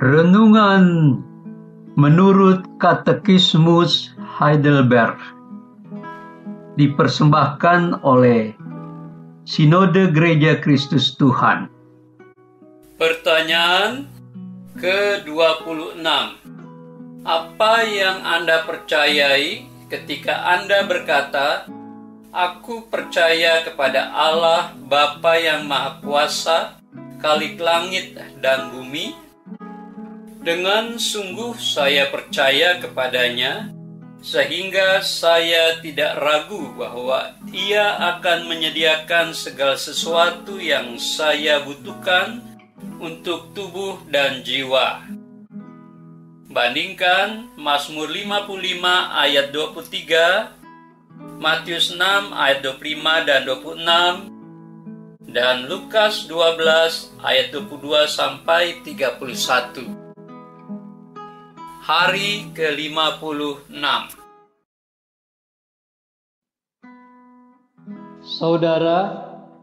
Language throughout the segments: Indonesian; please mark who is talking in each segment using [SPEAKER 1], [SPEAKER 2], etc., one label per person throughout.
[SPEAKER 1] Renungan menurut Katekismus Heidelberg dipersembahkan oleh Sinode Gereja Kristus Tuhan.
[SPEAKER 2] Pertanyaan ke-26. Apa yang Anda percayai ketika Anda berkata, "Aku percaya kepada Allah Bapa yang Maha Kuasa, Khalik langit dan bumi"? Dengan sungguh saya percaya kepadanya, sehingga saya tidak ragu bahwa Ia akan menyediakan segala sesuatu yang saya butuhkan untuk tubuh dan jiwa. Bandingkan Mazmur 55 ayat 23, Matius 6 ayat 25 dan 26, dan Lukas 12 ayat 22 sampai 31. Hari ke-56.
[SPEAKER 3] Saudara,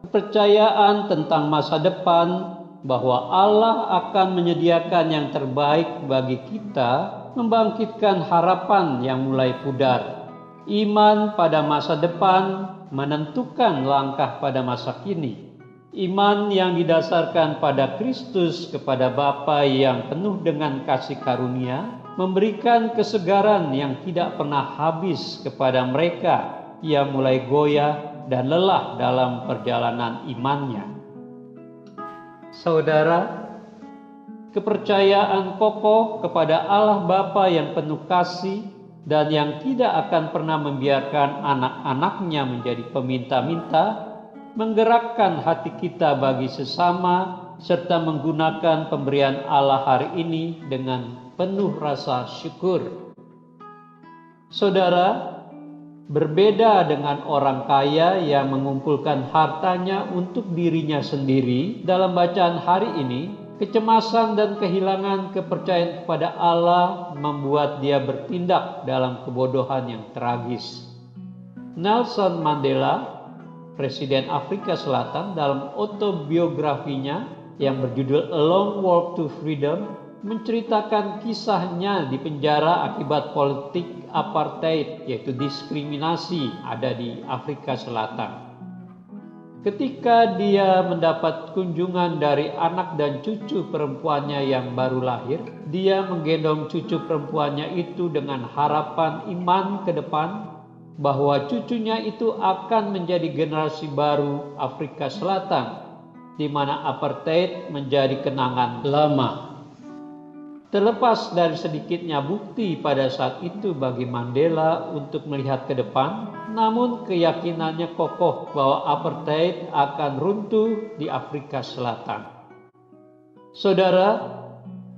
[SPEAKER 3] kepercayaan tentang masa depan bahwa Allah akan menyediakan yang terbaik bagi kita membangkitkan harapan yang mulai pudar. Iman pada masa depan menentukan langkah pada masa kini. Iman yang didasarkan pada Kristus kepada Bapa yang penuh dengan kasih karunia memberikan kesegaran yang tidak pernah habis kepada mereka yang mulai goyah dan lelah dalam perjalanan imannya. Saudara, kepercayaan kokoh kepada Allah Bapa yang penuh kasih dan yang tidak akan pernah membiarkan anak-anaknya menjadi peminta-minta menggerakkan hati kita bagi sesama serta menggunakan pemberian Allah hari ini dengan penuh rasa syukur. Saudara, berbeda dengan orang kaya yang mengumpulkan hartanya untuk dirinya sendiri, dalam bacaan hari ini, kecemasan dan kehilangan kepercayaan kepada Allah membuat dia bertindak dalam kebodohan yang tragis. Nelson Mandela, Presiden Afrika Selatan, dalam autobiografinya yang berjudul A Long Walk to Freedom, menceritakan kisahnya di penjara akibat politik apartheid, yaitu diskriminasi ada di Afrika Selatan. Ketika dia mendapat kunjungan dari anak dan cucu perempuannya yang baru lahir, dia menggendong cucu perempuannya itu dengan harapan iman ke depan bahwa cucunya itu akan menjadi generasi baru Afrika Selatan, di mana apartheid menjadi kenangan lama. Terlepas dari sedikitnya bukti pada saat itu bagi Mandela untuk melihat ke depan, namun keyakinannya kokoh bahwa apartheid akan runtuh di Afrika Selatan. Saudara,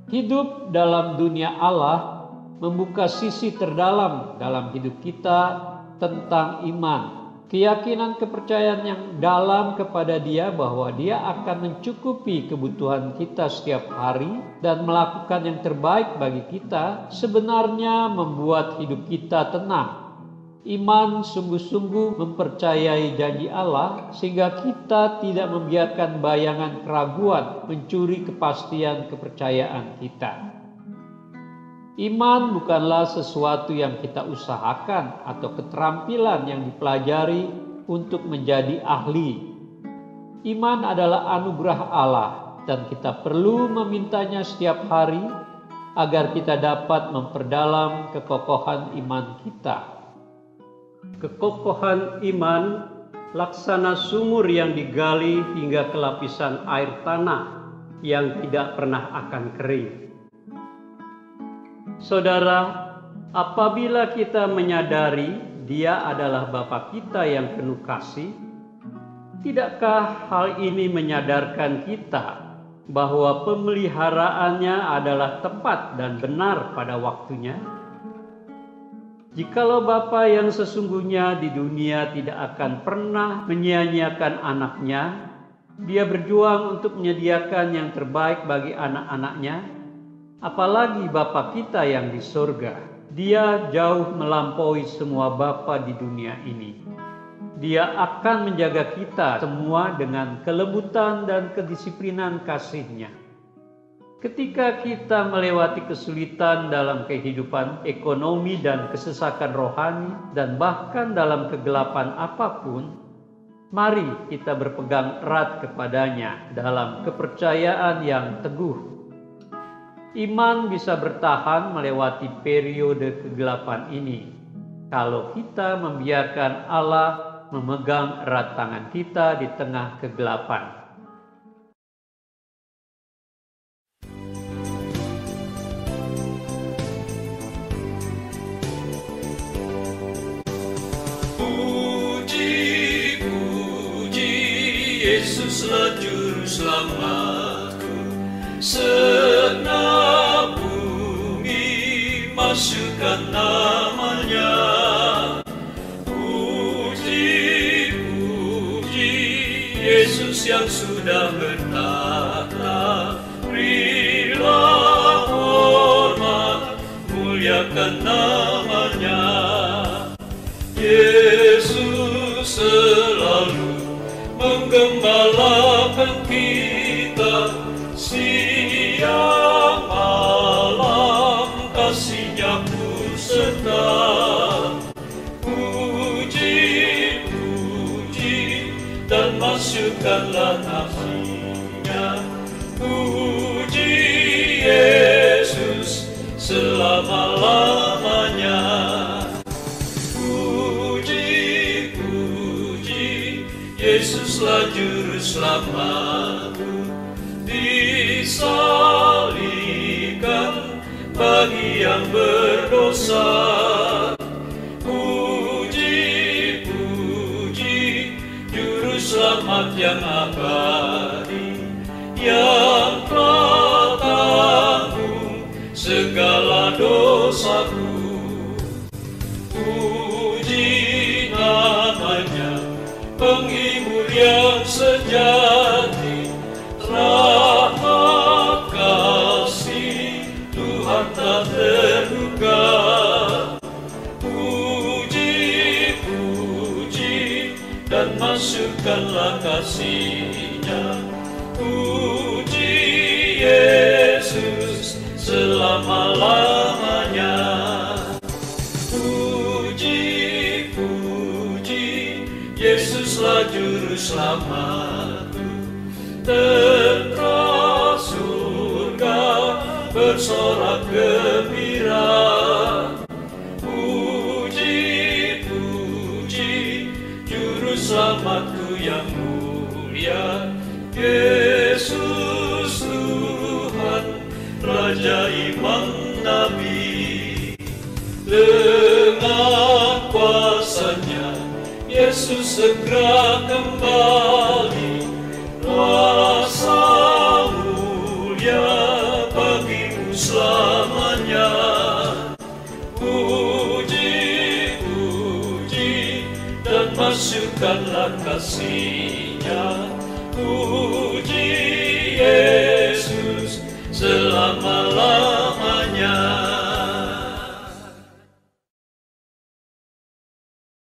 [SPEAKER 3] hidup dalam dunia Allah membuka sisi terdalam dalam hidup kita tentang iman, keyakinan kepercayaan yang dalam kepada Dia bahwa Dia akan mencukupi kebutuhan kita setiap hari dan melakukan yang terbaik bagi kita sebenarnya membuat hidup kita tenang. Iman sungguh-sungguh mempercayai janji Allah sehingga kita tidak membiarkan bayangan keraguan mencuri kepastian kepercayaan kita. Iman bukanlah sesuatu yang kita usahakan atau keterampilan yang dipelajari untuk menjadi ahli. Iman adalah anugerah Allah dan kita perlu memintanya setiap hari agar kita dapat memperdalam kekokohan iman kita. Kekokohan iman laksana sumur yang digali hingga ke lapisan air tanah yang tidak pernah akan kering. Saudara, apabila kita menyadari Dia adalah Bapa kita yang penuh kasih, tidakkah hal ini menyadarkan kita bahwa pemeliharaannya adalah tepat dan benar pada waktunya? Jikalau Bapa yang sesungguhnya di dunia tidak akan pernah menyia-nyiakan anaknya, Dia berjuang untuk menyediakan yang terbaik bagi anak-anaknya. Apalagi Bapa kita yang di surga, Dia jauh melampaui semua bapa di dunia ini. Dia akan menjaga kita semua dengan kelembutan dan kedisiplinan kasih-Nya. Ketika kita melewati kesulitan dalam kehidupan ekonomi dan kesesakan rohani, dan bahkan dalam kegelapan apapun, mari kita berpegang erat kepadanya dalam kepercayaan yang teguh. Iman bisa bertahan melewati periode kegelapan ini kalau kita membiarkan Allah memegang erat tangan kita di tengah kegelapan.
[SPEAKER 2] Yesuslah juru selamatku, segenap bumi masukkan namanya. Puji, puji Yesus yang sudah bertahta, berilah hormat, muliakan namanya. Yesus selalu menggembalakan kita, siang malam kasih-Nya pun serta. Puji, puji dan masukkanlah nafsinya. Puji Yesus selama-lamanya. Yesuslah juru selamatku, disalibkan bagi yang berdosa. Puji, puji juru selamat yang abadi, yang telah tanggung segala dosaku. Puji namanya, penghibur yang sejati, rahmat kasih Tuhan tak terduga. Puji, puji dan masukkanlah kasih-Nya. Puji Yesus selama-lamanya. Puji, puji Yesuslah juru selamatku, tentera surga bersorak gembira. Puji, puji juru selamatku yang mulia, Yesus Tuhan, Raja Imam Nabi. Dengan kuasa-Nya Yesus segera kembali, kuasa mulia bagimu selamanya. Puji, puji dan masukkanlah kasih-Nya.